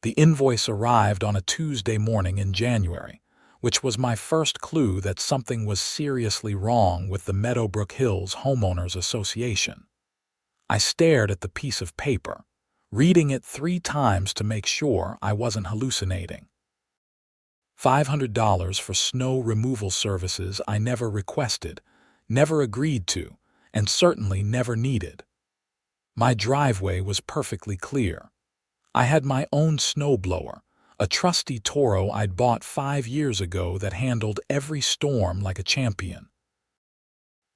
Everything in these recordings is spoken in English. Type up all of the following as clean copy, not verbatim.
The invoice arrived on a Tuesday morning in January, which was my first clue that something was seriously wrong with the Meadowbrook Hills Homeowners Association. I stared at the piece of paper, reading it 3 times to make sure I wasn't hallucinating. $500 for snow removal services I never requested, never agreed to, and certainly never needed. My driveway was perfectly clear. I had my own snowblower, a trusty Toro I'd bought 5 years ago that handled every storm like a champion.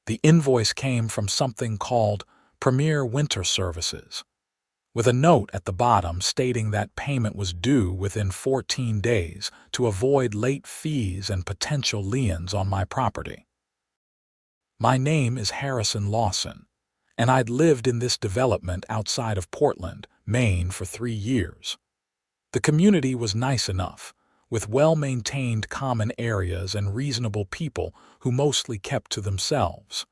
The invoice came from something called Premier Winter Services, with a note at the bottom stating that payment was due within 14 days to avoid late fees and potential liens on my property. My name is Harrison Lawson, and I'd lived in this development outside of Portland, Maine for 3 years. The community was nice enough, with well-maintained common areas and reasonable people who mostly kept to themselves.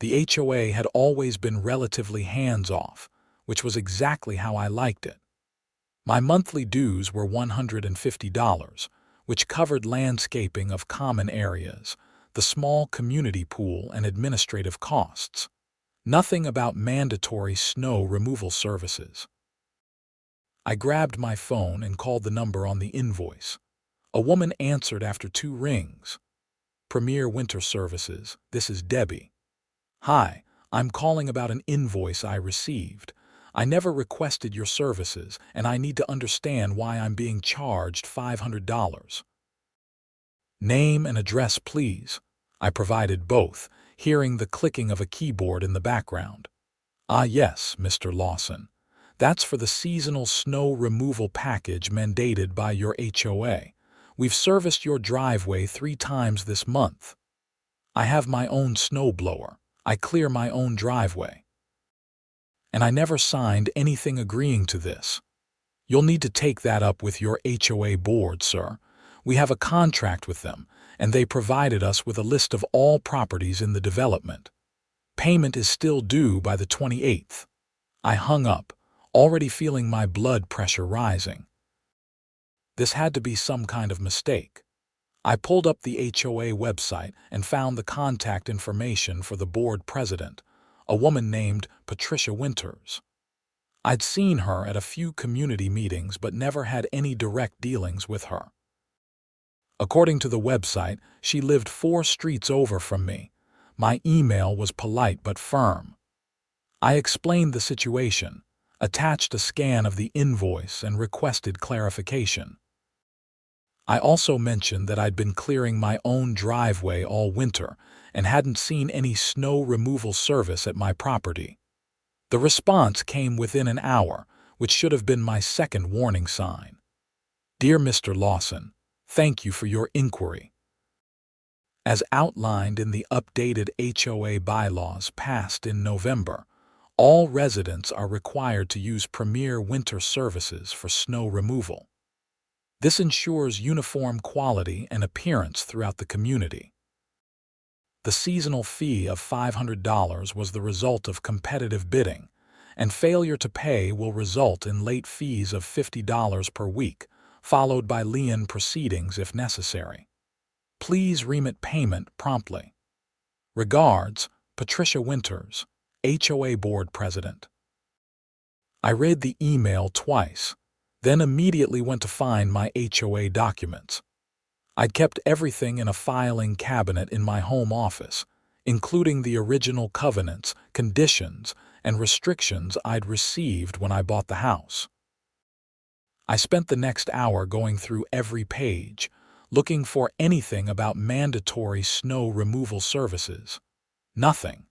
The HOA had always been relatively hands-off, which was exactly how I liked it. My monthly dues were $150, which covered landscaping of common areas, the small community pool, and administrative costs. Nothing about mandatory snow removal services. I grabbed my phone and called the number on the invoice. A woman answered after 2 rings. Premier Winter Services, this is Debbie. Hi, I'm calling about an invoice I received. I never requested your services, and I need to understand why I'm being charged $500. Name and address, please. I provided both, hearing the clicking of a keyboard in the background. Ah yes, Mr. Lawson. That's for the seasonal snow removal package mandated by your HOA. We've serviced your driveway 3 times this month. I have my own snowblower. I clear my own driveway. And I never signed anything agreeing to this. You'll need to take that up with your HOA board, sir. We have a contract with them, and they provided us with a list of all properties in the development. Payment is still due by the 28th. I hung up, already feeling my blood pressure rising. This had to be some kind of mistake. I pulled up the HOA website and found the contact information for the board president, a woman named Patricia Winters. I'd seen her at a few community meetings but never had any direct dealings with her. According to the website, she lived 4 streets over from me. My email was polite but firm. I explained the situation, attached a scan of the invoice, and requested clarification. I also mentioned that I'd been clearing my own driveway all winter and hadn't seen any snow removal service at my property. The response came within an hour, which should have been my second warning sign. Dear Mr. Lawson, thank you for your inquiry. As outlined in the updated HOA bylaws passed in November, all residents are required to use Premier Winter Services for snow removal. This ensures uniform quality and appearance throughout the community. The seasonal fee of $500 was the result of competitive bidding, and failure to pay will result in late fees of $50 per week, followed by lien proceedings if necessary. Please remit payment promptly. Regards, Patricia Winters, HOA Board President. I read the email twice, then immediately went to find my HOA documents. I'd kept everything in a filing cabinet in my home office, including the original covenants, conditions, and restrictions I'd received when I bought the house. I spent the next hour going through every page, looking for anything about mandatory snow removal services. Nothing.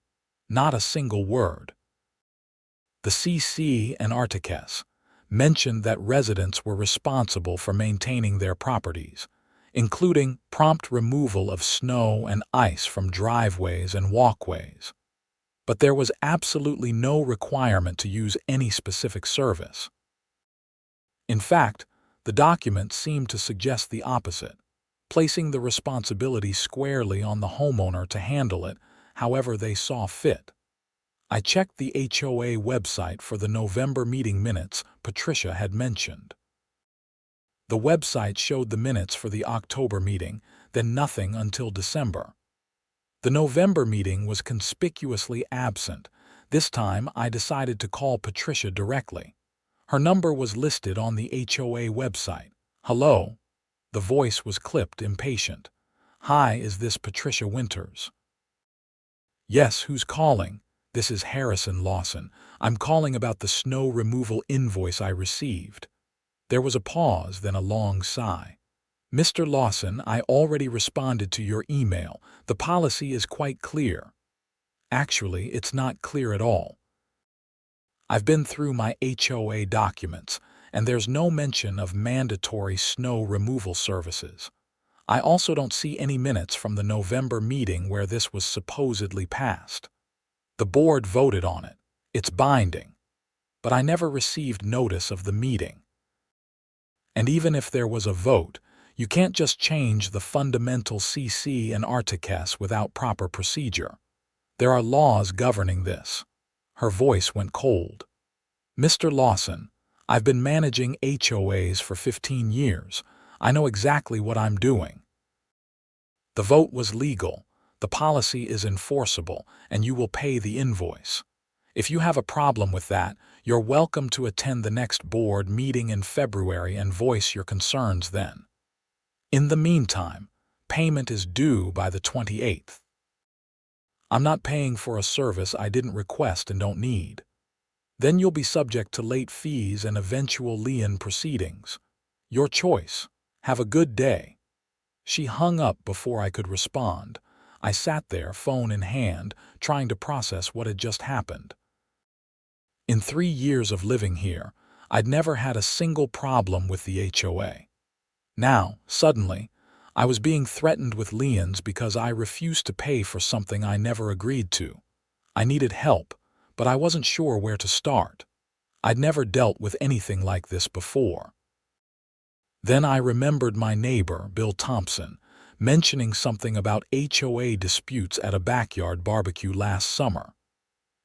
Not a single word. The CC and Articus mentioned that residents were responsible for maintaining their properties, including prompt removal of snow and ice from driveways and walkways. But there was absolutely no requirement to use any specific service. In fact, the document seemed to suggest the opposite, placing the responsibility squarely on the homeowner to handle it however they saw fit. I checked the HOA website for the November meeting minutes Patricia had mentioned. The website showed the minutes for the October meeting, then nothing until December. The November meeting was conspicuously absent. This time I decided to call Patricia directly. Her number was listed on the HOA website. "Hello?" The voice was clipped, impatient. "Hi, is this Patricia Winters?" "Yes, who's calling?" "This is Harrison Lawson. I'm calling about the snow removal invoice I received." There was a pause, then a long sigh. "Mr. Lawson, I already responded to your email. The policy is quite clear." "Actually, it's not clear at all. I've been through my HOA documents, and there's no mention of mandatory snow removal services. I also don't see any minutes from the November meeting where this was supposedly passed. The board voted on it. It's binding. But I never received notice of the meeting. And even if there was a vote, you can't just change the fundamental CC and articles without proper procedure. There are laws governing this." Her voice went cold. "Mr. Lawson, I've been managing HOAs for 15 years. I know exactly what I'm doing. The vote was legal, the policy is enforceable, and you will pay the invoice. If you have a problem with that, you're welcome to attend the next board meeting in February and voice your concerns then. In the meantime, payment is due by the 28th. I'm not paying for a service I didn't request and don't need. Then you'll be subject to late fees and eventual lien proceedings. Your choice. Have a good day." She hung up before I could respond. I sat there, phone in hand, trying to process what had just happened. In 3 years of living here, I'd never had a single problem with the HOA. Now, suddenly, I was being threatened with liens because I refused to pay for something I never agreed to. I needed help, but I wasn't sure where to start. I'd never dealt with anything like this before. Then I remembered my neighbor, Bill Thompson, mentioning something about HOA disputes at a backyard barbecue last summer.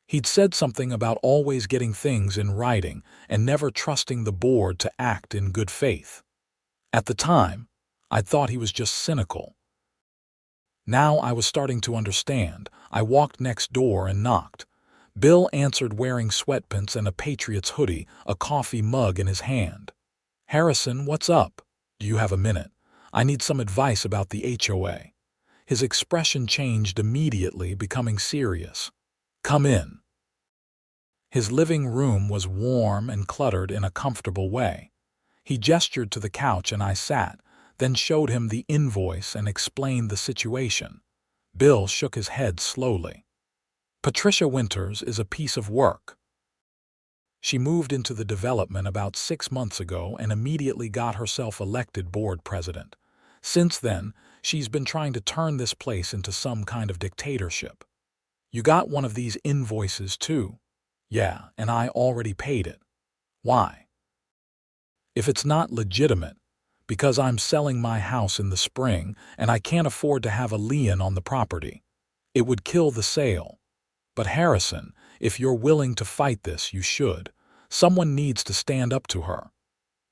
He'd said something about always getting things in writing and never trusting the board to act in good faith. At the time, I'd thought he was just cynical. Now I was starting to understand. I walked next door and knocked. Bill answered wearing sweatpants and a Patriots hoodie, a coffee mug in his hand. "Harrison, what's up? Do you have a minute? I need some advice about the HOA." His expression changed immediately, becoming serious. "Come in." His living room was warm and cluttered in a comfortable way. He gestured to the couch and I sat, then showed him the invoice and explained the situation. Bill shook his head slowly. "Patricia Winters is a piece of work. She moved into the development about 6 months ago and immediately got herself elected board president. Since then, she's been trying to turn this place into some kind of dictatorship. You got one of these invoices too?" "Yeah, and I already paid it." "Why?" "If it's not legitimate, because I'm selling my house in the spring and I can't afford to have a lien on the property. It would kill the sale. But Harrison, if you're willing to fight this, you should. Someone needs to stand up to her.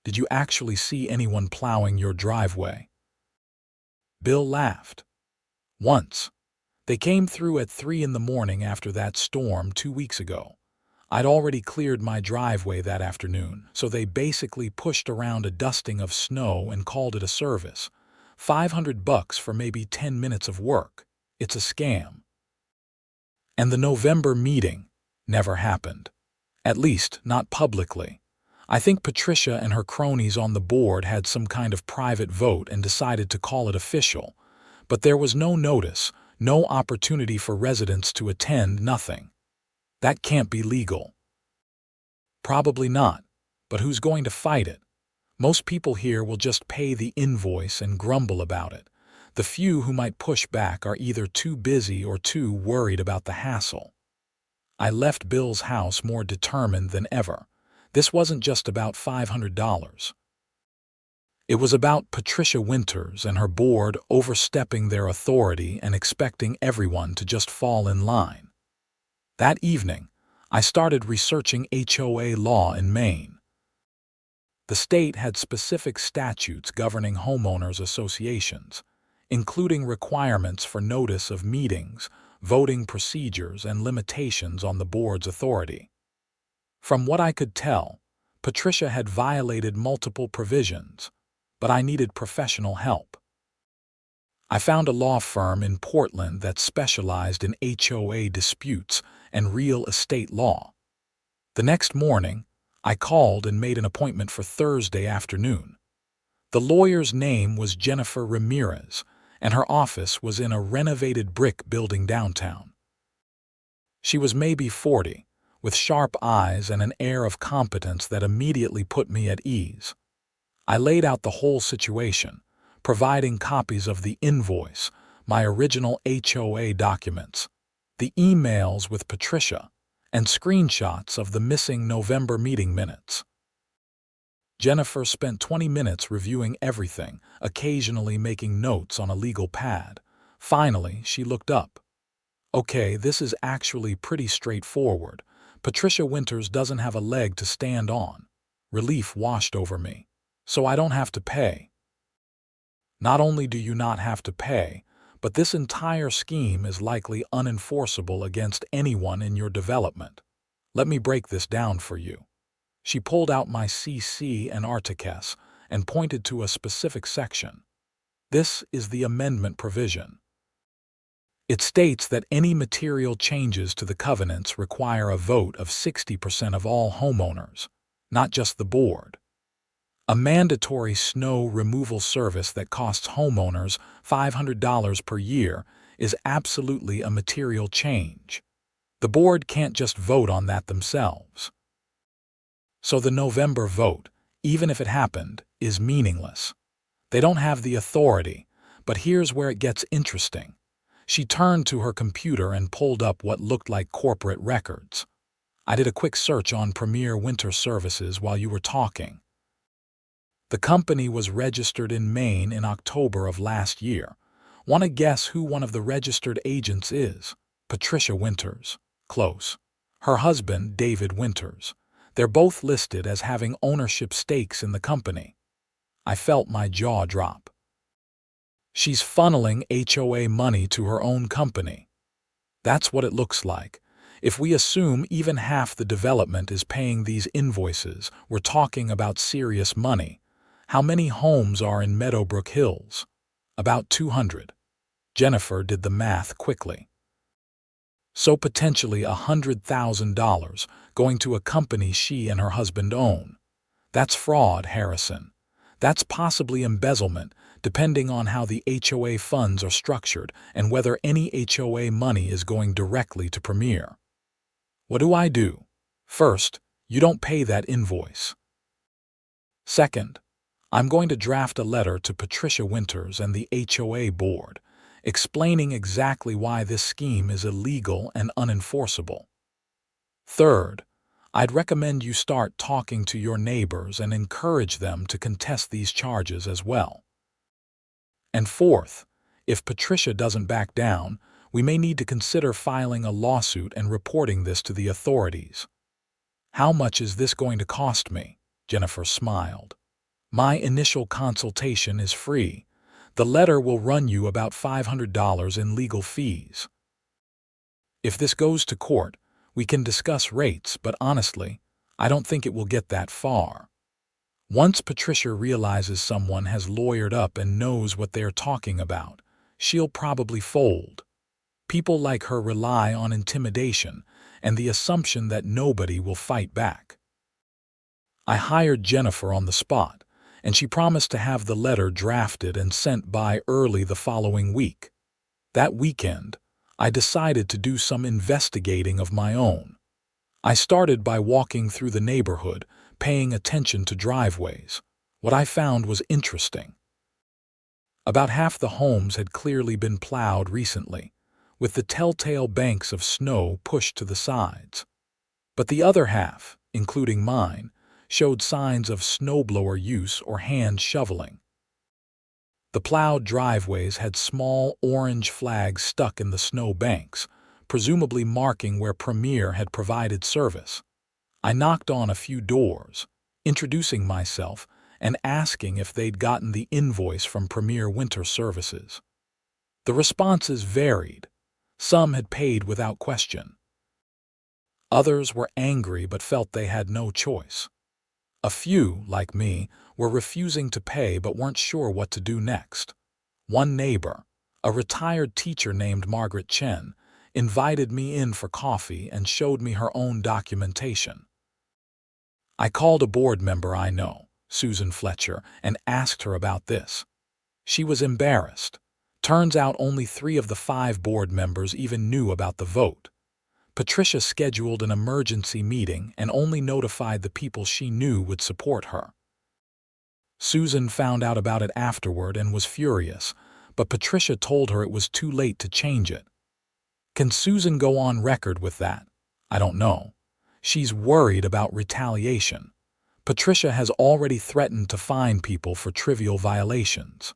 Did you actually see anyone plowing your driveway?" Bill laughed. "Once. They came through at 3 in the morning after that storm 2 weeks ago. I'd already cleared my driveway that afternoon, so they basically pushed around a dusting of snow and called it a service. $500 for maybe 10 minutes of work. It's a scam." And the November meeting never happened. At least, not publicly. I think Patricia and her cronies on the board had some kind of private vote and decided to call it official. But there was no notice, no opportunity for residents to attend, nothing. That can't be legal. Probably not, but who's going to fight it? Most people here will just pay the invoice and grumble about it. The few who might push back are either too busy or too worried about the hassle. I left Bill's house more determined than ever. This wasn't just about $500. It was about Patricia Winters and her board overstepping their authority and expecting everyone to just fall in line. That evening, I started researching HOA law in Maine. The state had specific statutes governing homeowners associations, including requirements for notice of meetings, voting procedures, and limitations on the board's authority. From what I could tell, Patricia had violated multiple provisions, but I needed professional help. I found a law firm in Portland that specialized in HOA disputes and real estate law. The next morning, I called and made an appointment for Thursday afternoon. The lawyer's name was Jennifer Ramirez, and her office was in a renovated brick building downtown. She was maybe 40, with sharp eyes and an air of competence that immediately put me at ease. I laid out the whole situation, providing copies of the invoice, my original HOA documents, the emails with Patricia, and screenshots of the missing November meeting minutes. Jennifer spent 20 minutes reviewing everything, occasionally making notes on a legal pad. Finally, she looked up. "Okay, this is actually pretty straightforward. Patricia Winters doesn't have a leg to stand on." Relief washed over me. "So I don't have to pay." "Not only do you not have to pay, but this entire scheme is likely unenforceable against anyone in your development. Let me break this down for you." She pulled out my CC and Articus and pointed to a specific section. "This is the amendment provision. It states that any material changes to the covenants require a vote of 60% of all homeowners, not just the board. A mandatory snow removal service that costs homeowners $500 per year is absolutely a material change. The board can't just vote on that themselves. So the November vote, even if it happened, is meaningless. They don't have the authority, but here's where it gets interesting." She turned to her computer and pulled up what looked like corporate records. "I did a quick search on Premier Winter Services while you were talking. The company was registered in Maine in October of last year. Want to guess who one of the registered agents is? Patricia Winters. Close. Her husband, David Winters. They're both listed as having ownership stakes in the company." I felt my jaw drop. "She's funneling HOA money to her own company." "That's what it looks like. If we assume even half the development is paying these invoices, we're talking about serious money. How many homes are in Meadowbrook Hills?" "About 200. Jennifer did the math quickly. "So potentially $100,000 going to a company she and her husband own. That's fraud, Harrison. That's possibly embezzlement, depending on how the HOA funds are structured and whether any HOA money is going directly to Premier." "What do I do?" "First, you don't pay that invoice. Second, I'm going to draft a letter to Patricia Winters and the HOA board, explaining exactly why this scheme is illegal and unenforceable. Third, I'd recommend you start talking to your neighbors and encourage them to contest these charges as well. And fourth, if Patricia doesn't back down, we may need to consider filing a lawsuit and reporting this to the authorities." "How much is this going to cost me?" Jennifer smiled. "My initial consultation is free. The letter will run you about $500 in legal fees. If this goes to court, we can discuss rates, but honestly, I don't think it will get that far. Once Patricia realizes someone has lawyered up and knows what they're talking about, she'll probably fold. People like her rely on intimidation and the assumption that nobody will fight back." I hired Jennifer on the spot, and she promised to have the letter drafted and sent by early the following week. That weekend, I decided to do some investigating of my own. I started by walking through the neighborhood, paying attention to driveways. What I found was interesting. About half the homes had clearly been plowed recently, with the telltale banks of snow pushed to the sides. But the other half, including mine, showed signs of snowblower use or hand shoveling. The plowed driveways had small orange flags stuck in the snow banks, presumably marking where Premier had provided service. I knocked on a few doors, introducing myself and asking if they'd gotten the invoice from Premier Winter Services. The responses varied. Some had paid without question. Others were angry but felt they had no choice. A few, like me, were refusing to pay but weren't sure what to do next. One neighbor, a retired teacher named Margaret Chen, invited me in for coffee and showed me her own documentation. I called a board member I know, Susan Fletcher, and asked her about this. She was embarrassed. Turns out only 3 of the 5 board members even knew about the vote. Patricia scheduled an emergency meeting and only notified the people she knew would support her. Susan found out about it afterward and was furious, but Patricia told her it was too late to change it. Can Susan go on record with that? I don't know. She's worried about retaliation. Patricia has already threatened to fine people for trivial violations.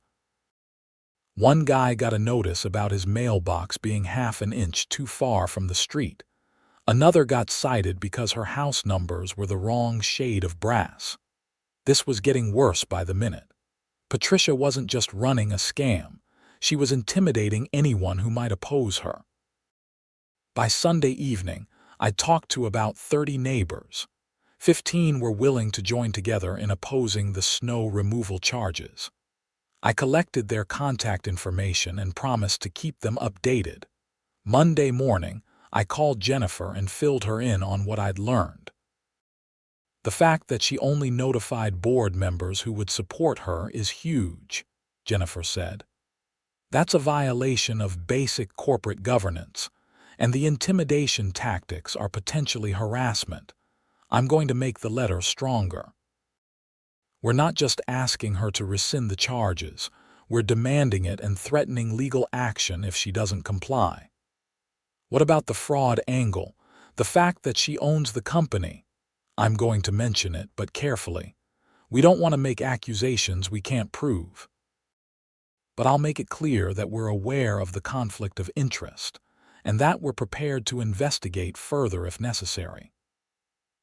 One guy got a notice about his mailbox being half an inch too far from the street. Another got cited because her house numbers were the wrong shade of brass. This was getting worse by the minute. Patricia wasn't just running a scam. She was intimidating anyone who might oppose her. By Sunday evening, I talked to about 30 neighbors. 15 were willing to join together in opposing the snow removal charges. I collected their contact information and promised to keep them updated. Monday morning, I called Jennifer and filled her in on what I'd learned. The fact that she only notified board members who would support her is huge, Jennifer said. That's a violation of basic corporate governance, and the intimidation tactics are potentially harassment. I'm going to make the letter stronger. We're not just asking her to rescind the charges, we're demanding it and threatening legal action if she doesn't comply. What about the fraud angle? The fact that she owns the company? I'm going to mention it, but carefully. We don't want to make accusations we can't prove. But I'll make it clear that we're aware of the conflict of interest, and that we're prepared to investigate further if necessary.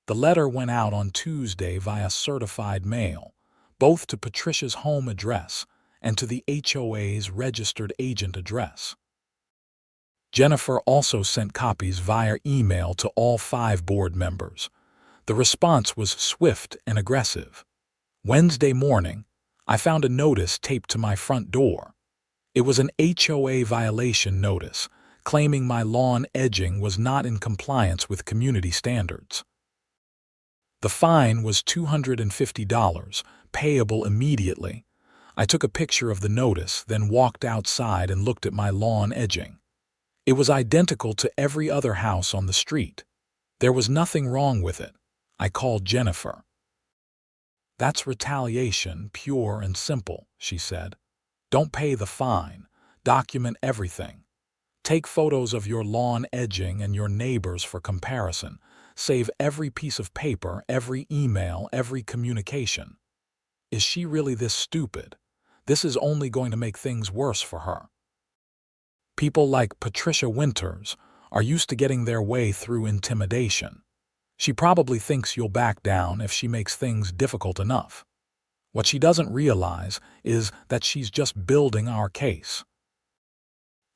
The letter went out on Tuesday via certified mail, both to Patricia's home address and to the HOA's registered agent address. Jennifer also sent copies via email to all 5 board members. The response was swift and aggressive. Wednesday morning, I found a notice taped to my front door. It was an HOA violation notice, claiming my lawn edging was not in compliance with community standards. The fine was $250, payable immediately. I took a picture of the notice, then walked outside and looked at my lawn edging. It was identical to every other house on the street. There was nothing wrong with it. I called Jennifer. That's retaliation, pure and simple, she said. Don't pay the fine. Document everything. Take photos of your lawn edging and your neighbors for comparison. Save every piece of paper, every email, every communication. Is she really this stupid? This is only going to make things worse for her. People like Patricia Winters are used to getting their way through intimidation. She probably thinks you'll back down if she makes things difficult enough. What she doesn't realize is that she's just building our case.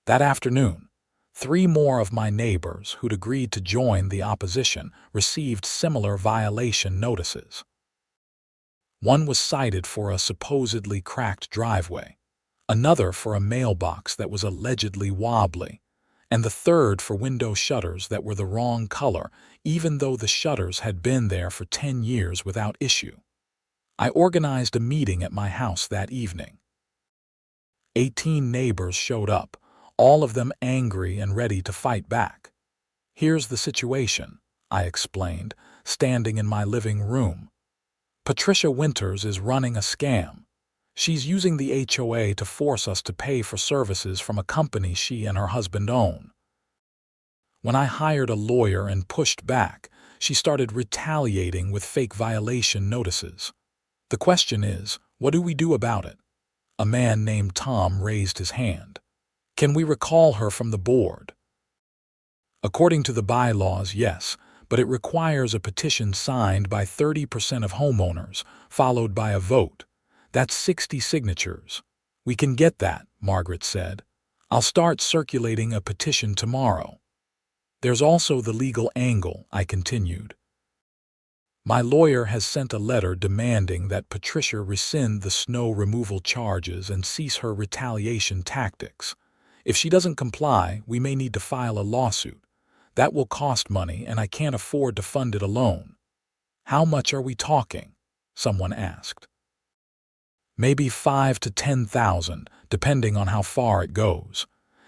That afternoon, 3 more of my neighbors who'd agreed to join the opposition received similar violation notices. One was cited for a supposedly cracked driveway, another for a mailbox that was allegedly wobbly, and the third for window shutters that were the wrong color, even though the shutters had been there for 10 years without issue. I organized a meeting at my house that evening. 18 neighbors showed up, all of them angry and ready to fight back. Here's the situation, I explained, standing in my living room. Patricia Winters is running a scam. She's using the HOA to force us to pay for services from a company she and her husband own. When I hired a lawyer and pushed back, she started retaliating with fake violation notices. The question is, what do we do about it? A man named Tom raised his hand. Can we recall her from the board? According to the bylaws, yes, but it requires a petition signed by 30% of homeowners, followed by a vote. That's 60 signatures. We can get that, Margaret said. I'll start circulating a petition tomorrow. There's also the legal angle, I continued. My lawyer has sent a letter demanding that Patricia rescind the snow removal charges and cease her retaliation tactics. If she doesn't comply, we may need to file a lawsuit. That will cost money, and I can't afford to fund it alone. How much are we talking? Someone asked. Maybe 5,000 to 10,000, depending on how far it goes.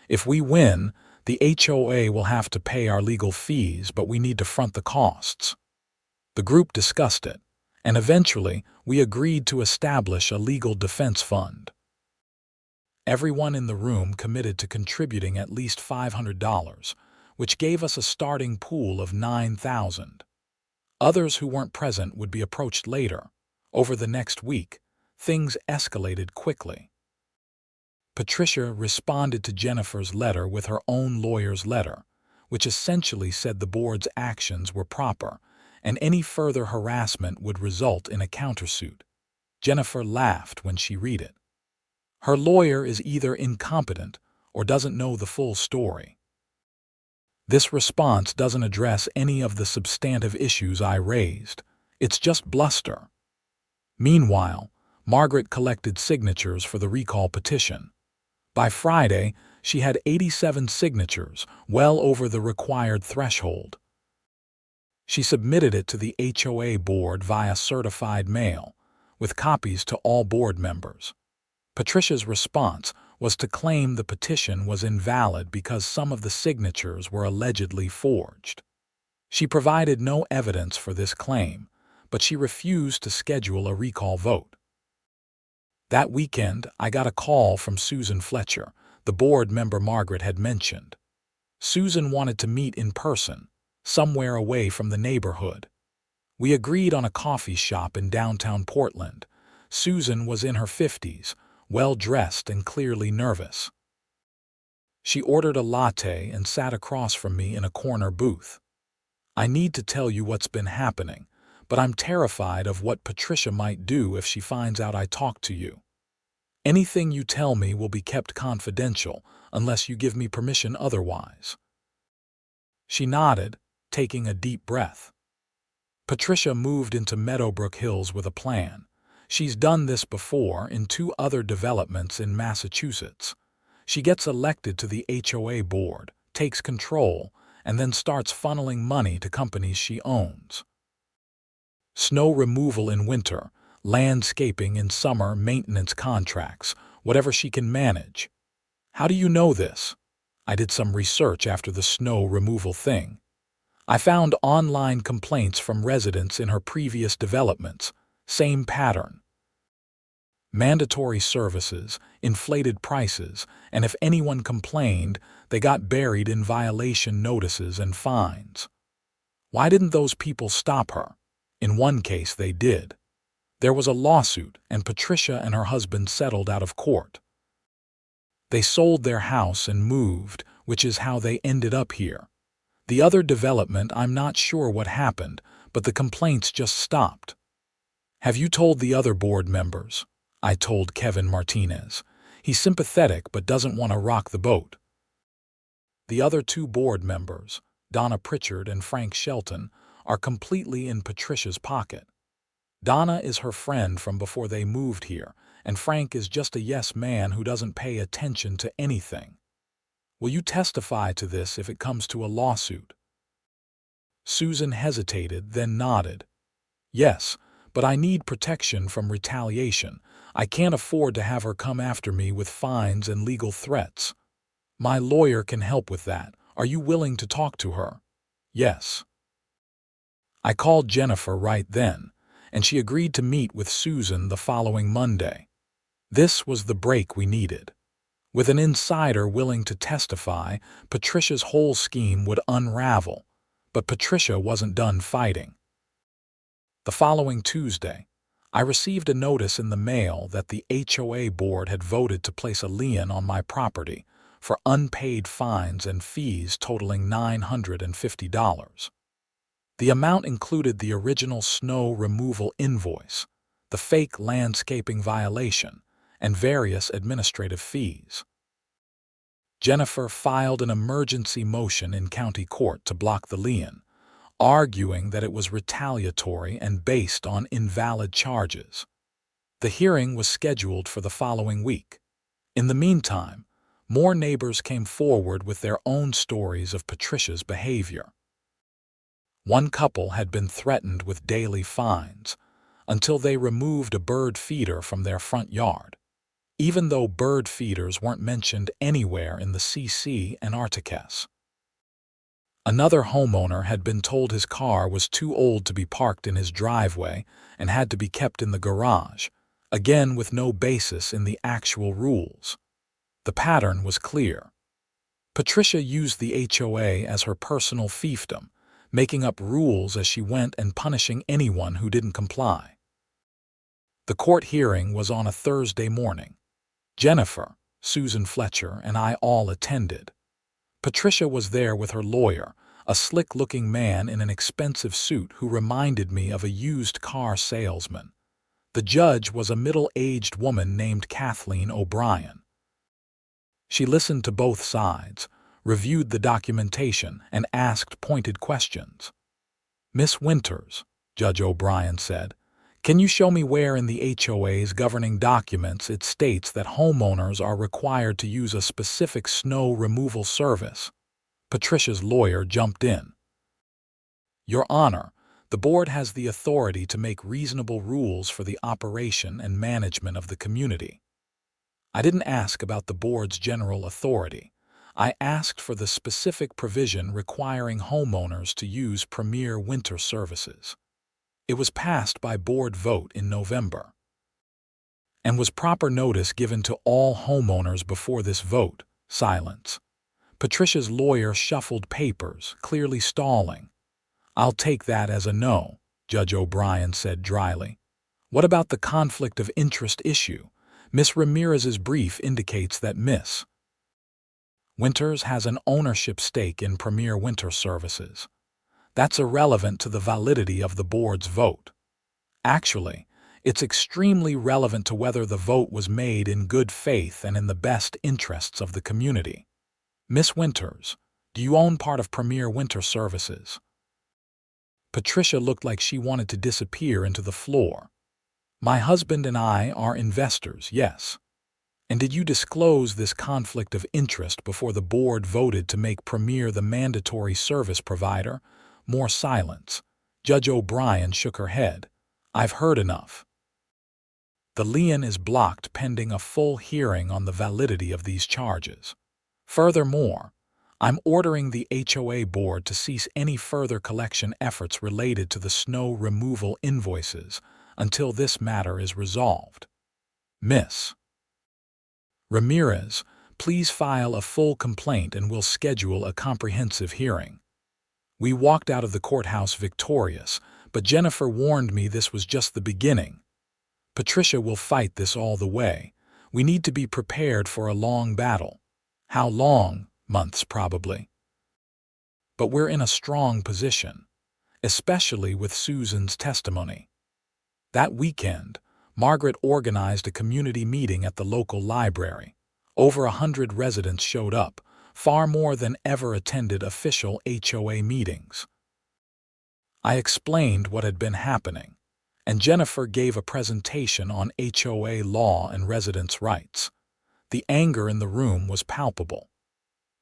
If we win, the HOA will have to pay our legal fees, but we need to front the costs. The group discussed it, and eventually we agreed to establish a legal defense fund. Everyone in the room committed to contributing at least $500, which gave us a starting pool of $9,000. Others who weren't present would be approached later. Over the next week, things escalated quickly. Patricia responded to Jennifer's letter with her own lawyer's letter, which essentially said the board's actions were proper, and any further harassment would result in a countersuit. Jennifer laughed when she read it. Her lawyer is either incompetent or doesn't know the full story. This response doesn't address any of the substantive issues I raised. It's just bluster. Meanwhile, Margaret collected signatures for the recall petition. By Friday, she had 87 signatures, well over the required threshold. She submitted it to the HOA board via certified mail, with copies to all board members. Patricia's response was to claim the petition was invalid because some of the signatures were allegedly forged. She provided no evidence for this claim, but she refused to schedule a recall vote. That weekend, I got a call from Susan Fletcher, the board member Margaret had mentioned. Susan wanted to meet in person, somewhere away from the neighborhood. We agreed on a coffee shop in downtown Portland. Susan was in her 50s, well-dressed and clearly nervous. She ordered a latte and sat across from me in a corner booth. I need to tell you what's been happening, but I'm terrified of what Patricia might do if she finds out I talked to you. Anything you tell me will be kept confidential unless you give me permission otherwise. She nodded, taking a deep breath. Patricia moved into Meadowbrook Hills with a plan. She's done this before in 2 other developments in Massachusetts. She gets elected to the HOA board, takes control, and then starts funneling money to companies she owns. Snow removal in winter, landscaping in summer, maintenance contracts, whatever she can manage. How do you know this? I did some research after the snow removal thing. I found online complaints from residents in her previous developments. Same pattern. Mandatory services, inflated prices, and if anyone complained, they got buried in violation notices and fines. Why didn't those people stop her? In one case, they did. There was a lawsuit, and Patricia and her husband settled out of court. They sold their house and moved, which is how they ended up here. The other development, I'm not sure what happened, but the complaints just stopped. Have you told the other board members? I told Kevin Martinez. He's sympathetic but doesn't want to rock the boat. The other 2 board members, Donna Pritchard and Frank Shelton, are completely in Patricia's pocket. Donna is her friend from before they moved here, and Frank is just a yes man who doesn't pay attention to anything. Will you testify to this if it comes to a lawsuit? Susan hesitated, then nodded. Yes, but I need protection from retaliation. I can't afford to have her come after me with fines and legal threats. My lawyer can help with that. Are you willing to talk to her? Yes. I called Jennifer right then, and she agreed to meet with Susan the following Monday. This was the break we needed. With an insider willing to testify, Patricia's whole scheme would unravel. But Patricia wasn't done fighting. The following Tuesday, I received a notice in the mail that the HOA board had voted to place a lien on my property for unpaid fines and fees totaling $950. The amount included the original snow removal invoice, the fake landscaping violation, and various administrative fees. Jennifer filed an emergency motion in county court to block the lien, arguing that it was retaliatory and based on invalid charges. The hearing was scheduled for the following week. In the meantime, more neighbors came forward with their own stories of Patricia's behavior. One couple had been threatened with daily fines until they removed a bird feeder from their front yard, even though bird feeders weren't mentioned anywhere in the CC and Articus. Another homeowner had been told his car was too old to be parked in his driveway and had to be kept in the garage, again with no basis in the actual rules. The pattern was clear. Patricia used the HOA as her personal fiefdom, making up rules as she went and punishing anyone who didn't comply. The court hearing was on a Thursday morning. Jennifer, Susan Fletcher, and I all attended. Patricia was there with her lawyer, a slick-looking man in an expensive suit who reminded me of a used car salesman. The judge was a middle-aged woman named Kathleen O'Brien. She listened to both sides, reviewed the documentation, and asked pointed questions. "Miss Winters," Judge O'Brien said, "can you show me where in the HOA's governing documents it states that homeowners are required to use a specific snow removal service?" Patricia's lawyer jumped in. "Your Honor, the board has the authority to make reasonable rules for the operation and management of the community." I didn't ask about the board's general authority. I asked for the specific provision requiring homeowners to use premier winter services. It was passed by board vote in November. "And was proper notice given to all homeowners before this vote?" Silence. Patricia's lawyer shuffled papers, clearly stalling. "I'll take that as a no," Judge O'Brien said dryly. "What about the conflict of interest issue? Miss Ramirez's brief indicates that Miss Winters has an ownership stake in Premier Winter Services. That's irrelevant to the validity of the board's vote. Actually, it's extremely relevant to whether the vote was made in good faith and in the best interests of the community. Miss Winters, do you own part of Premier Winter Services?" Patricia looked like she wanted to disappear into the floor. "My husband and I are investors, yes." "And did you disclose this conflict of interest before the board voted to make Premier the mandatory service provider?" More silence. Judge O'Brien shook her head. "I've heard enough. The lien is blocked pending a full hearing on the validity of these charges. Furthermore, I'm ordering the HOA board to cease any further collection efforts related to the snow removal invoices until this matter is resolved. Miss Ramirez, please file a full complaint and we'll schedule a comprehensive hearing." We walked out of the courthouse victorious, but Jennifer warned me this was just the beginning. "Patricia will fight this all the way. We need to be prepared for a long battle." "How long?" "Months, probably. But we're in a strong position, especially with Susan's testimony." That weekend, Margaret organized a community meeting at the local library. Over 100 residents showed up, far more than ever attended official HOA meetings. I explained what had been happening, and Jennifer gave a presentation on HOA law and residents' rights. The anger in the room was palpable.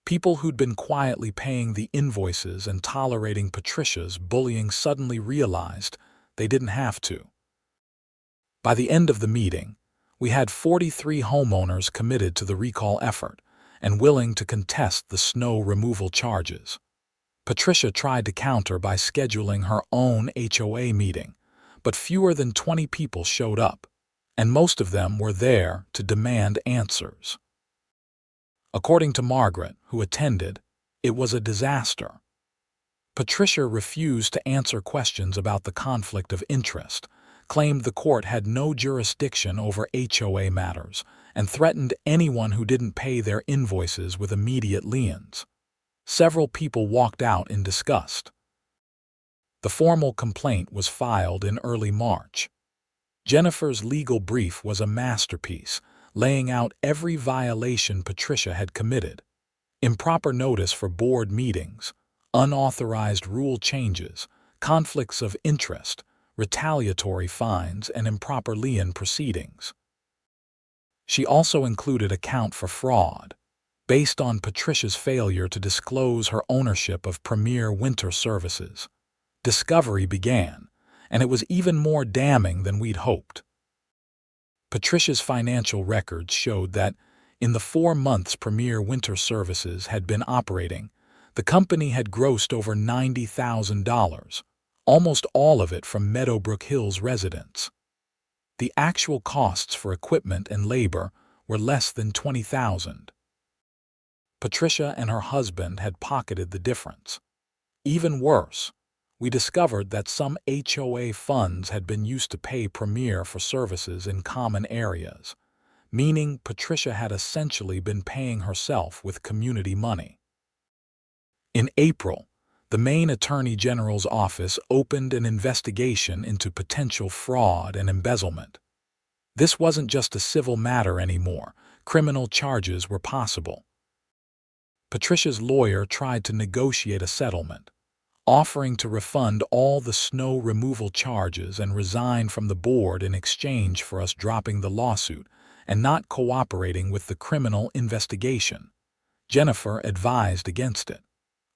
People who'd been quietly paying the invoices and tolerating Patricia's bullying suddenly realized they didn't have to. By the end of the meeting, we had 43 homeowners committed to the recall effort and willing to contest the snow removal charges. Patricia tried to counter by scheduling her own HOA meeting, but fewer than 20 people showed up, and most of them were there to demand answers. According to Margaret, who attended, it was a disaster. Patricia refused to answer questions about the conflict of interest, claimed the court had no jurisdiction over HOA matters, and threatened anyone who didn't pay their invoices with immediate liens. Several people walked out in disgust. The formal complaint was filed in early March. Jennifer's legal brief was a masterpiece, laying out every violation Patricia had committed: improper notice for board meetings, unauthorized rule changes, conflicts of interest, retaliatory fines, and improper lien proceedings. She also included a count for fraud, based on Patricia's failure to disclose her ownership of Premier Winter Services. Discovery began, and it was even more damning than we'd hoped. Patricia's financial records showed that, in the 4 months Premier Winter Services had been operating, the company had grossed over $90,000, almost all of it from Meadowbrook Hills residents. The actual costs for equipment and labor were less than $20,000. Patricia and her husband had pocketed the difference. Even worse, we discovered that some HOA funds had been used to pay Premier for services in common areas, meaning Patricia had essentially been paying herself with community money. In April, the Maine Attorney General's office opened an investigation into potential fraud and embezzlement. This wasn't just a civil matter anymore. Criminal charges were possible. Patricia's lawyer tried to negotiate a settlement, offering to refund all the snow removal charges and resign from the board in exchange for us dropping the lawsuit and not cooperating with the criminal investigation. Jennifer advised against it.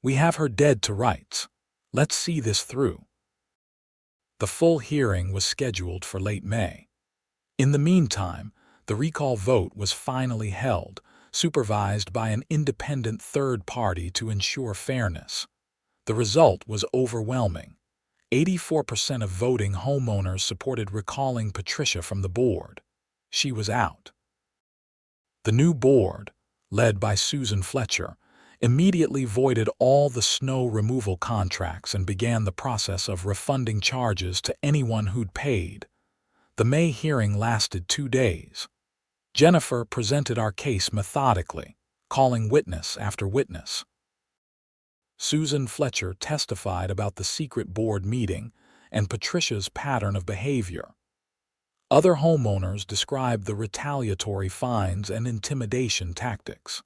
"We have her dead to rights. Let's see this through." The full hearing was scheduled for late May. In the meantime, the recall vote was finally held, supervised by an independent third party to ensure fairness. The result was overwhelming. 84% of voting homeowners supported recalling Patricia from the board. She was out. The new board, led by Susan Fletcher, immediately voided all the snow removal contracts and began the process of refunding charges to anyone who'd paid. The May hearing lasted 2 days. Jennifer presented our case methodically, calling witness after witness. Susan Fletcher testified about the secret board meeting and Patricia's pattern of behavior. Other homeowners described the retaliatory fines and intimidation tactics.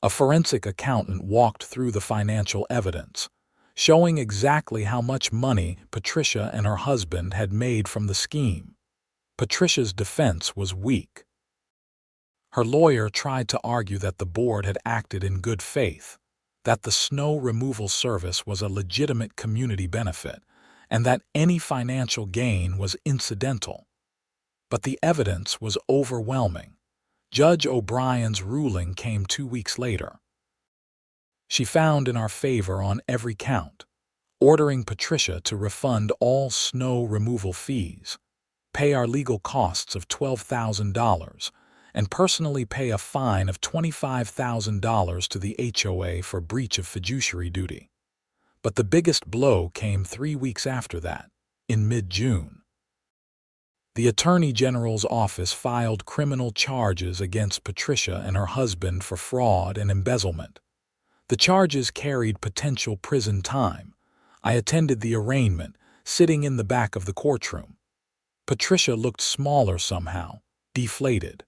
A forensic accountant walked through the financial evidence, showing exactly how much money Patricia and her husband had made from the scheme. Patricia's defense was weak. Her lawyer tried to argue that the board had acted in good faith, that the snow removal service was a legitimate community benefit, and that any financial gain was incidental. But the evidence was overwhelming. Judge O'Brien's ruling came 2 weeks later. She found in our favor on every count, ordering Patricia to refund all snow removal fees, pay our legal costs of $12,000, and personally pay a fine of $25,000 to the HOA for breach of fiduciary duty. But the biggest blow came 3 weeks after that, in mid-June. The Attorney General's office filed criminal charges against Patricia and her husband for fraud and embezzlement. The charges carried potential prison time. I attended the arraignment, sitting in the back of the courtroom. Patricia looked smaller somehow, deflated.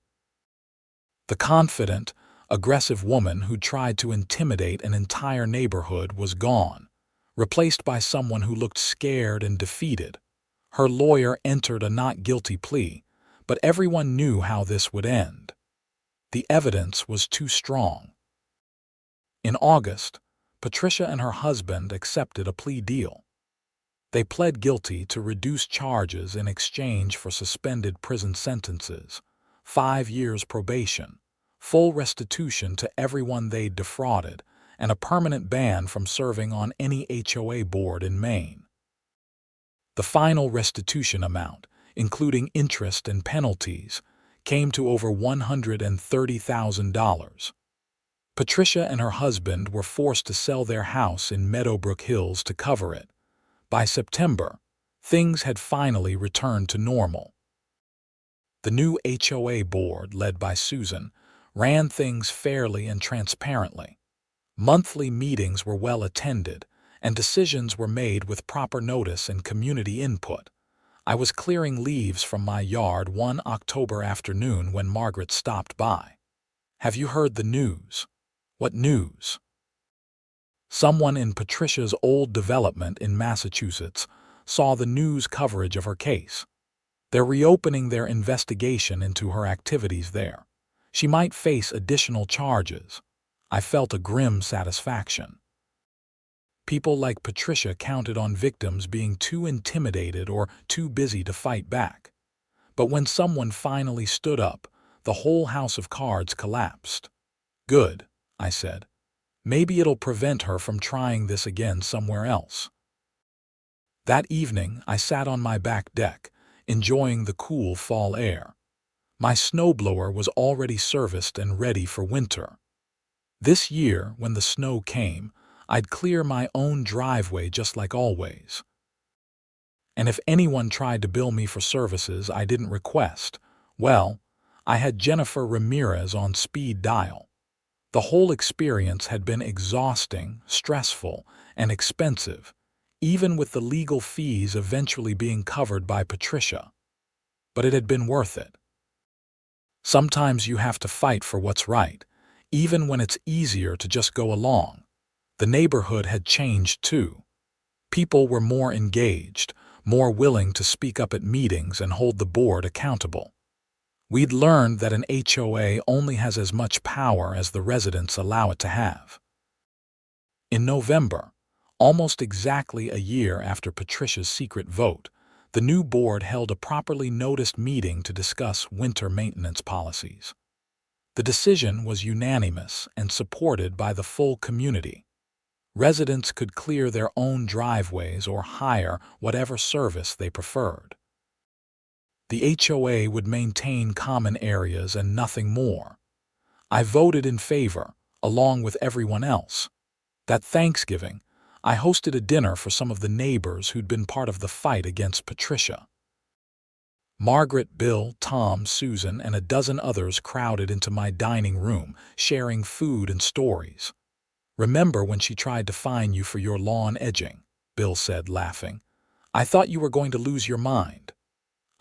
The confident, aggressive woman who tried to intimidate an entire neighborhood was gone, replaced by someone who looked scared and defeated. Her lawyer entered a not guilty plea, but everyone knew how this would end. The evidence was too strong. In August, Patricia and her husband accepted a plea deal. They pled guilty to reduced charges in exchange for suspended prison sentences, 5 years probation, full restitution to everyone they'd defrauded, and a permanent ban from serving on any HOA board in Maine. The final restitution amount, including interest and penalties, came to over $130,000. Patricia and her husband were forced to sell their house in Meadowbrook Hills to cover it. By September, things had finally returned to normal. The new HOA board, led by Susan, ran things fairly and transparently. Monthly meetings were well attended, and decisions were made with proper notice and community input. I was clearing leaves from my yard one October afternoon when Margaret stopped by. "Have you heard the news?" "What news?" Someone in Patricia's old development in Massachusetts saw the news coverage of her case. They're reopening their investigation into her activities there. She might face additional charges. I felt a grim satisfaction. People like Patricia counted on victims being too intimidated or too busy to fight back. But when someone finally stood up, the whole house of cards collapsed. "Good," I said. "Maybe it'll prevent her from trying this again somewhere else." That evening, I sat on my back deck, enjoying the cool fall air. My snowblower was already serviced and ready for winter. This year, when the snow came, I'd clear my own driveway just like always. And if anyone tried to bill me for services I didn't request, well, I had Jennifer Ramirez on speed dial. The whole experience had been exhausting, stressful, and expensive, even with the legal fees eventually being covered by Patricia. But it had been worth it. Sometimes you have to fight for what's right, even when it's easier to just go along. The neighborhood had changed too. People were more engaged, more willing to speak up at meetings and hold the board accountable. We'd learned that an HOA only has as much power as the residents allow it to have. In November, almost exactly a year after Patricia's secret vote, the new board held a properly noticed meeting to discuss winter maintenance policies. The decision was unanimous and supported by the full community. Residents could clear their own driveways or hire whatever service they preferred. The HOA would maintain common areas and nothing more. I voted in favor, along with everyone else. That Thanksgiving, I hosted a dinner for some of the neighbors who'd been part of the fight against Patricia. Margaret, Bill, Tom, Susan, and a dozen others crowded into my dining room, sharing food and stories. "Remember when she tried to fine you for your lawn edging?" Bill said, laughing. "I thought you were going to lose your mind."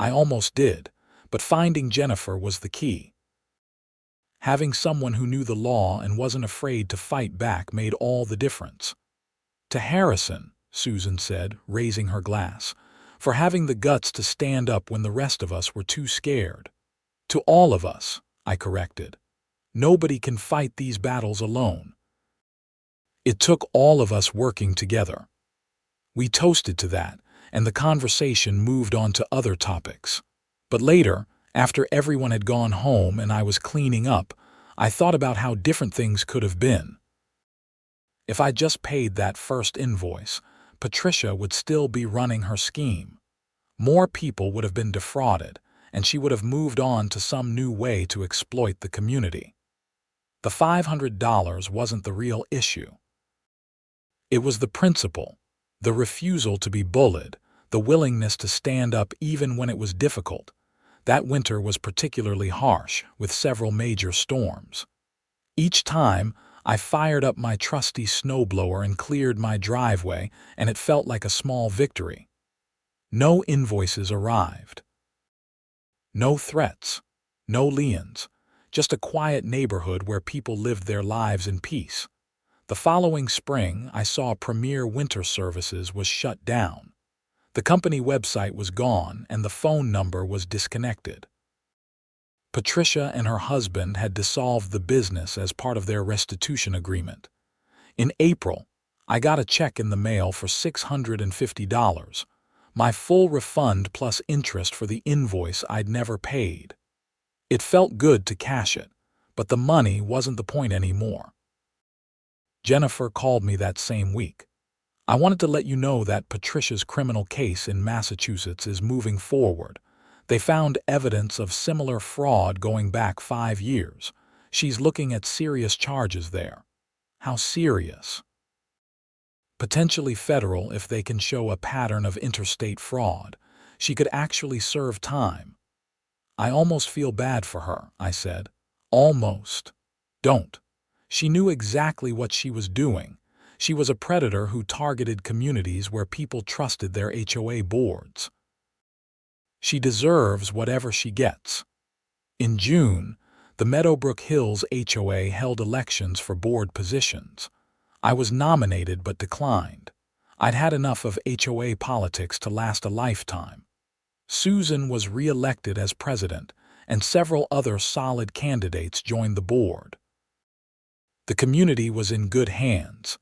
I almost did, but finding Jennifer was the key. Having someone who knew the law and wasn't afraid to fight back made all the difference. "To Harrison," Susan said, raising her glass, "for having the guts to stand up when the rest of us were too scared." "To all of us," I corrected. "Nobody can fight these battles alone." It took all of us working together. We toasted to that, and the conversation moved on to other topics. But later, after everyone had gone home and I was cleaning up, I thought about how different things could have been. If I just paid that first invoice, Patricia would still be running her scheme. More people would have been defrauded, and she would have moved on to some new way to exploit the community. The $500 wasn't the real issue. It was the principle, the refusal to be bullied, the willingness to stand up even when it was difficult. That winter was particularly harsh, with several major storms. Each time, I fired up my trusty snowblower and cleared my driveway, and it felt like a small victory. No invoices arrived. No threats. No liens. Just a quiet neighborhood where people lived their lives in peace. The following spring, I saw Premier Winter Services was shut down. The company website was gone and the phone number was disconnected. Patricia and her husband had dissolved the business as part of their restitution agreement. In April, I got a check in the mail for $650, my full refund plus interest for the invoice I'd never paid. It felt good to cash it, but the money wasn't the point anymore. Jennifer called me that same week. "I wanted to let you know that Patricia's criminal case in Massachusetts is moving forward. They found evidence of similar fraud going back 5 years. She's looking at serious charges there." "How serious?" "Potentially federal if they can show a pattern of interstate fraud. She could actually serve time." I almost feel bad for her, I said. Almost. Don't. She knew exactly what she was doing. She was a predator who targeted communities where people trusted their HOA boards. She deserves whatever she gets. In June, the Meadowbrook Hills HOA held elections for board positions. I was nominated but declined. I'd had enough of HOA politics to last a lifetime. Susan was re-elected as president, and several other solid candidates joined the board. The community was in good hands.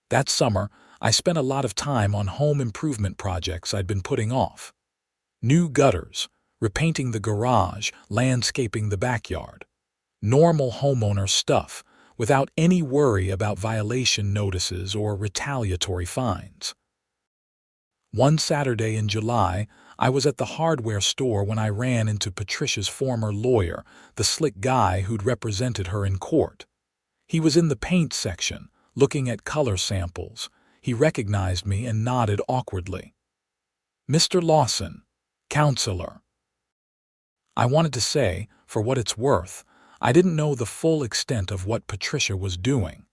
That summer, I spent a lot of time on home improvement projects I'd been putting off. New gutters, repainting the garage, landscaping the backyard. Normal homeowner stuff, without any worry about violation notices or retaliatory fines. One Saturday in July, I was at the hardware store when I ran into Patricia's former lawyer, the slick guy who'd represented her in court. He was in the paint section, looking at color samples. He recognized me and nodded awkwardly. "Mr. Lawson, counselor." I wanted to say, for what it's worth, I didn't know the full extent of what Patricia was doing.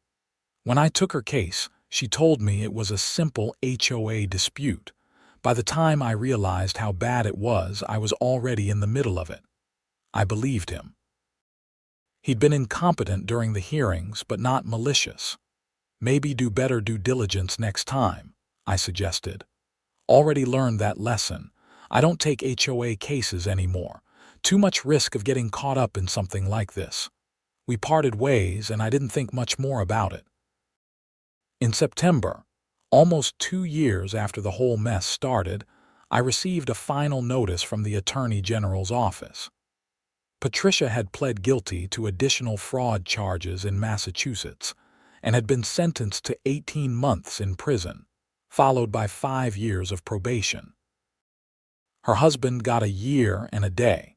When I took her case, she told me it was a simple HOA dispute. By the time I realized how bad it was, I was already in the middle of it. I believed him. He'd been incompetent during the hearings, but not malicious. Maybe do better due diligence next time, I suggested. Already learned that lesson. I don't take HOA cases anymore. Too much risk of getting caught up in something like this. We parted ways, and I didn't think much more about it. In September, almost 2 years after the whole mess started, I received a final notice from the Attorney General's office. Patricia had pled guilty to additional fraud charges in Massachusetts and had been sentenced to 18 months in prison, followed by 5 years of probation. Her husband got a year and a day.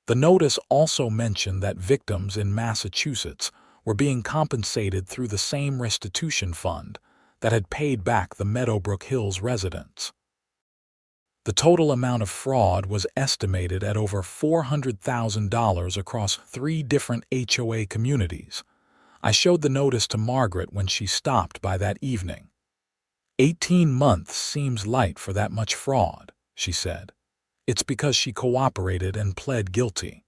The notice also mentioned that victims in Massachusetts were being compensated through the same restitution fund that had paid back the Meadowbrook Hills residents. The total amount of fraud was estimated at over $400,000 across 3 different HOA communities. I showed the notice to Margaret when she stopped by that evening. 18 months seems light for that much fraud, she said. It's because she cooperated and pled guilty.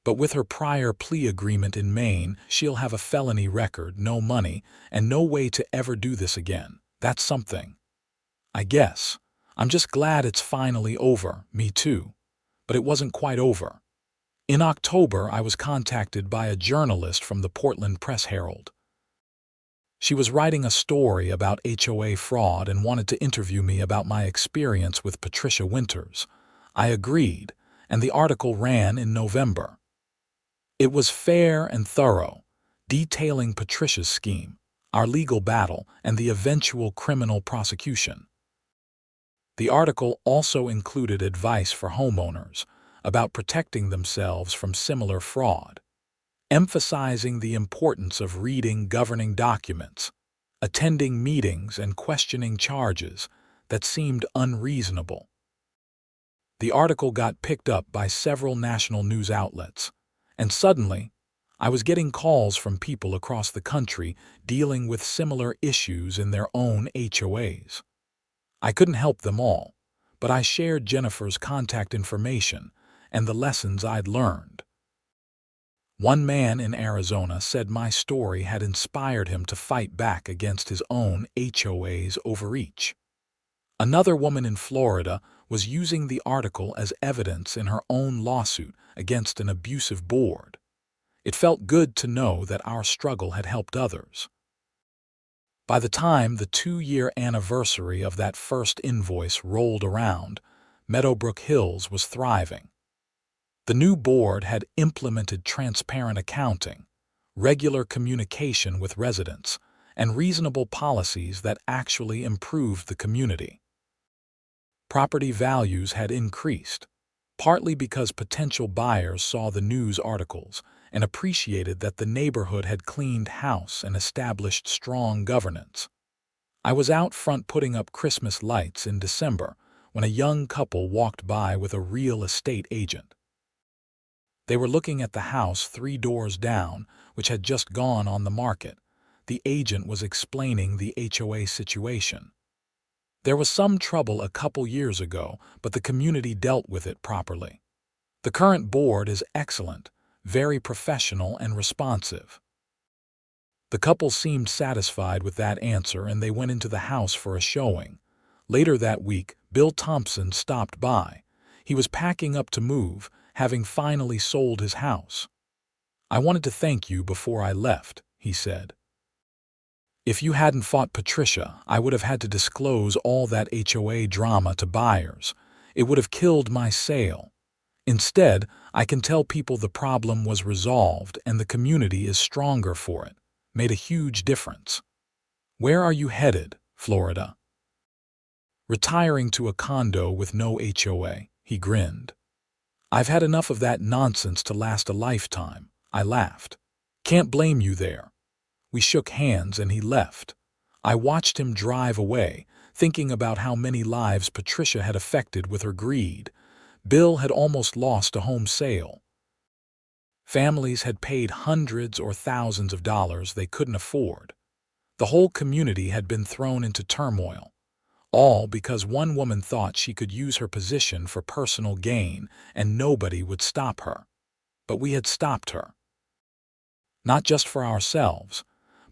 But with her prior plea agreement in Maine, she'll have a felony record, no money, and no way to ever do this again. That's something. I guess. I'm just glad it's finally over, me too. But it wasn't quite over. In October, I was contacted by a journalist from the Portland Press-Herald. She was writing a story about HOA fraud and wanted to interview me about my experience with Patricia Winters. I agreed, and the article ran in November. It was fair and thorough, detailing Patricia's scheme, our legal battle, and the eventual criminal prosecution. The article also included advice for homeowners about protecting themselves from similar fraud, emphasizing the importance of reading governing documents, attending meetings, and questioning charges that seemed unreasonable. The article got picked up by several national news outlets, and suddenly, I was getting calls from people across the country dealing with similar issues in their own HOAs. I couldn't help them all, but I shared Jennifer's contact information and the lessons I'd learned. One man in Arizona said my story had inspired him to fight back against his own HOA's overreach. Another woman in Florida was using the article as evidence in her own lawsuit against an abusive board. It felt good to know that our struggle had helped others. By the time the 2-year anniversary of that first invoice rolled around, Meadowbrook Hills was thriving. The new board had implemented transparent accounting, regular communication with residents, and reasonable policies that actually improved the community. Property values had increased, partly because potential buyers saw the news articles and appreciated that the neighborhood had cleaned house and established strong governance. I was out front putting up Christmas lights in December when a young couple walked by with a real estate agent. They were looking at the house 3 doors down, which had just gone on the market. The agent was explaining the HOA situation. There was some trouble a couple years ago, but the community dealt with it properly. The current board is excellent, very professional and responsive. The couple seemed satisfied with that answer and they went into the house for a showing. Later that week, Bill Thompson stopped by. He was packing up to move, having finally sold his house. "I wanted to thank you before I left," he said. "If you hadn't fought Patricia, I would have had to disclose all that HOA drama to buyers. It would have killed my sale. Instead, I can tell people the problem was resolved and the community is stronger for it. Made a huge difference." "Where are you headed, Florida?" "Retiring to a condo with no HOA," he grinned. "I've had enough of that nonsense to last a lifetime," I laughed. "Can't blame you there." We shook hands and he left. I watched him drive away, thinking about how many lives Patricia had affected with her greed. Bill had almost lost a home sale. Families had paid hundreds or thousands of dollars they couldn't afford. The whole community had been thrown into turmoil, all because one woman thought she could use her position for personal gain and nobody would stop her. But we had stopped her. Not just for ourselves,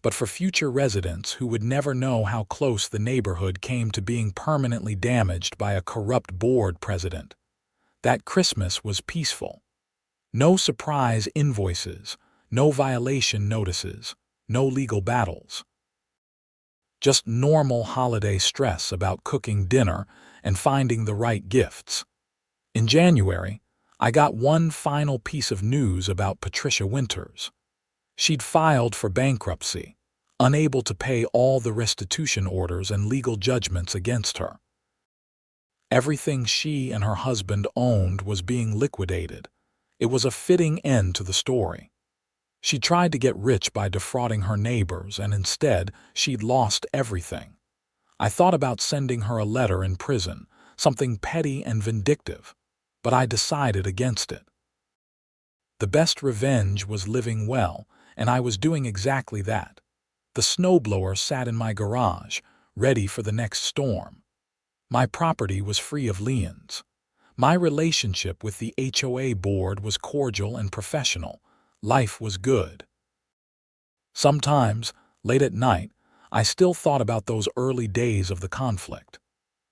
but for future residents who would never know how close the neighborhood came to being permanently damaged by a corrupt board president. That Christmas was peaceful. No surprise invoices, no violation notices, no legal battles. Just normal holiday stress about cooking dinner and finding the right gifts. In January, I got one final piece of news about Patricia Winters. She'd filed for bankruptcy, unable to pay all the restitution orders and legal judgments against her. Everything she and her husband owned was being liquidated. It was a fitting end to the story. She tried to get rich by defrauding her neighbors, and instead, she'd lost everything. I thought about sending her a letter in prison, something petty and vindictive, but I decided against it. The best revenge was living well, and I was doing exactly that. The snowblower sat in my garage, ready for the next storm. My property was free of liens. My relationship with the HOA board was cordial and professional. Life was good. Sometimes, late at night, I still thought about those early days of the conflict.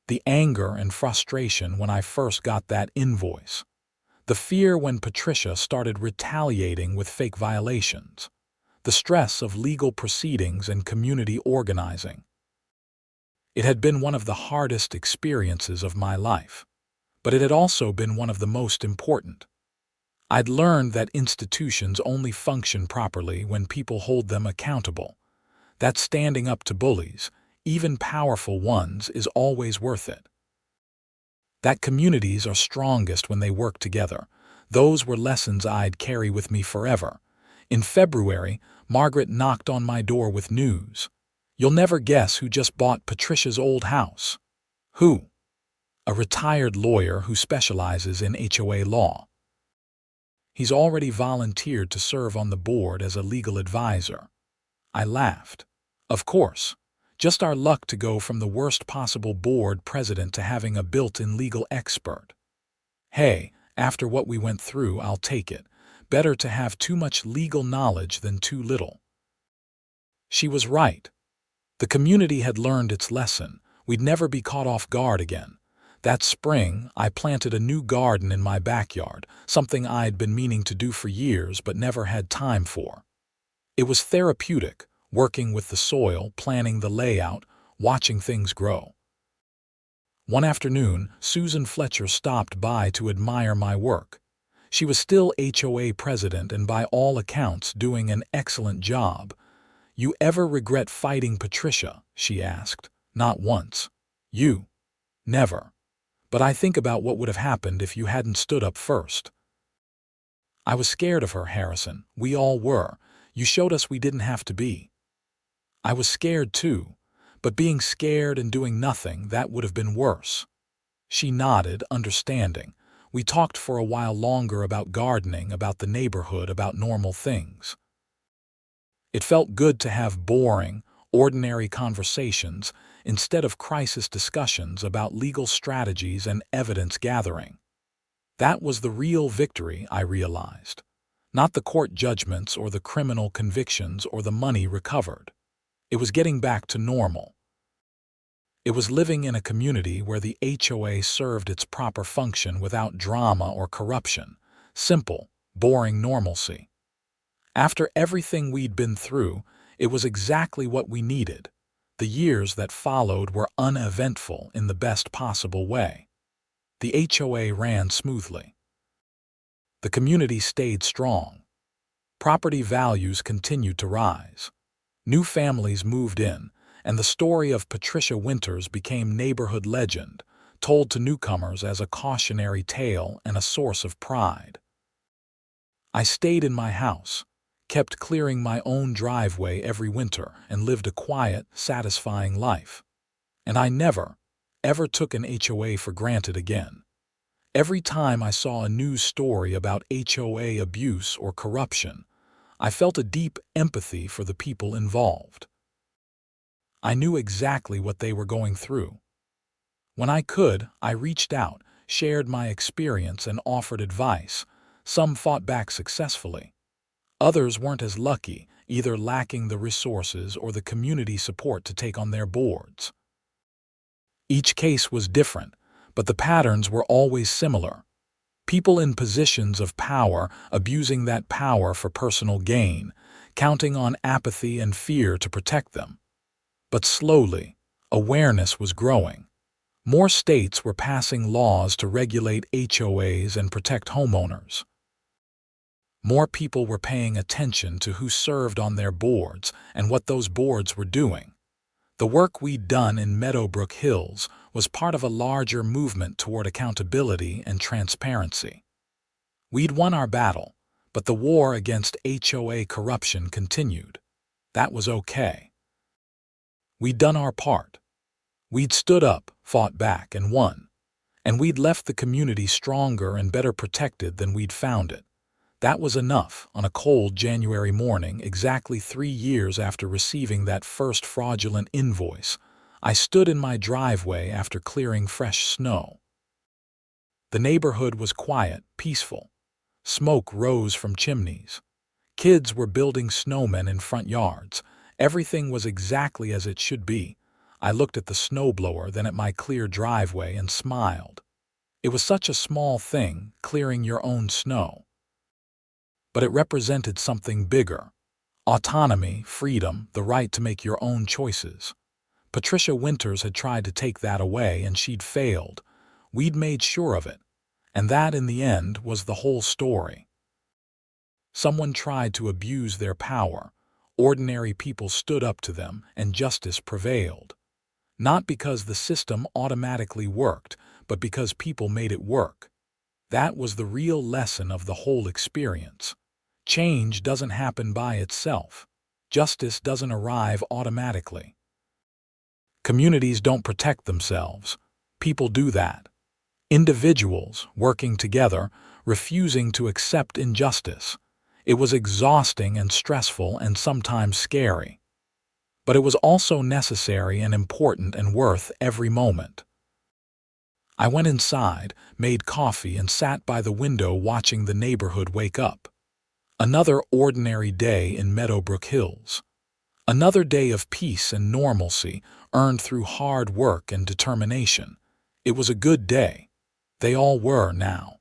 The anger and frustration when I first got that invoice. The fear when Patricia started retaliating with fake violations. The stress of legal proceedings and community organizing. It had been one of the hardest experiences of my life, but it had also been one of the most important. I'd learned that institutions only function properly when people hold them accountable. That standing up to bullies, even powerful ones, is always worth it. That communities are strongest when they work together. Those were lessons I'd carry with me forever. In February, Margaret knocked on my door with news. "You'll never guess who just bought Patricia's old house." "Who?" "A retired lawyer who specializes in HOA law. He's already volunteered to serve on the board as a legal advisor." I laughed. Of course. Just our luck to go from the worst possible board president to having a built-in legal expert. Hey, after what we went through, I'll take it. Better to have too much legal knowledge than too little. She was right. The community had learned its lesson. We'd never be caught off guard again. That spring, I planted a new garden in my backyard, something I'd been meaning to do for years but never had time for. It was therapeutic, working with the soil, planning the layout, watching things grow. One afternoon, Susan Fletcher stopped by to admire my work. She was still HOA president and by all accounts doing an excellent job. "You ever regret fighting Patricia?" she asked. "Not once." "You?" "Never. But I think about what would have happened if you hadn't stood up first." "I was scared of her, Harrison. We all were. You showed us we didn't have to be." "I was scared too, but being scared and doing nothing, that would have been worse." She nodded, understanding. We talked for a while longer about gardening, about the neighborhood, about normal things. It felt good to have boring, ordinary conversations instead of crisis discussions about legal strategies and evidence gathering. That was the real victory, I realized. Not the court judgments or the criminal convictions or the money recovered. It was getting back to normal. It was living in a community where the HOA served its proper function without drama or corruption. Simple, boring normalcy. After everything we'd been through, it was exactly what we needed. The years that followed were uneventful in the best possible way. The HOA ran smoothly. The community stayed strong. Property values continued to rise. New families moved in, and the story of Patricia Winters became neighborhood legend, told to newcomers as a cautionary tale and a source of pride. I stayed in my house, kept clearing my own driveway every winter, and lived a quiet, satisfying life. And I never, ever took an HOA for granted again. Every time I saw a news story about HOA abuse or corruption, I felt a deep empathy for the people involved. I knew exactly what they were going through. When I could, I reached out, shared my experience, and offered advice. Some fought back successfully. Others weren't as lucky, either lacking the resources or the community support to take on their boards. Each case was different, but the patterns were always similar. People in positions of power abusing that power for personal gain, counting on apathy and fear to protect them. But slowly, awareness was growing. More states were passing laws to regulate HOAs and protect homeowners. More people were paying attention to who served on their boards and what those boards were doing. The work we'd done in Meadowbrook Hills was part of a larger movement toward accountability and transparency. We'd won our battle, but the war against HOA corruption continued. That was okay. We'd done our part. We'd stood up, fought back, and won. And we'd left the community stronger and better protected than we'd found it. That was enough on a cold January morning, exactly 3 years after receiving that first fraudulent invoice. I stood in my driveway after clearing fresh snow. The neighborhood was quiet, peaceful. Smoke rose from chimneys. Kids were building snowmen in front yards. Everything was exactly as it should be. I looked at the snowblower, then at my clear driveway, and smiled. It was such a small thing, clearing your own snow. But it represented something bigger. Autonomy, freedom, the right to make your own choices. Patricia Winters had tried to take that away, and she'd failed. We'd made sure of it. And that, in the end, was the whole story. Someone tried to abuse their power. Ordinary people stood up to them, and justice prevailed. Not because the system automatically worked, but because people made it work. That was the real lesson of the whole experience. Change doesn't happen by itself. Justice doesn't arrive automatically. Communities don't protect themselves. People do that. Individuals, working together, refusing to accept injustice. It was exhausting and stressful and sometimes scary. But it was also necessary and important and worth every moment. I went inside, made coffee, and sat by the window watching the neighborhood wake up. Another ordinary day in Meadowbrook Hills. Another day of peace and normalcy earned through hard work and determination. It was a good day. They all were now.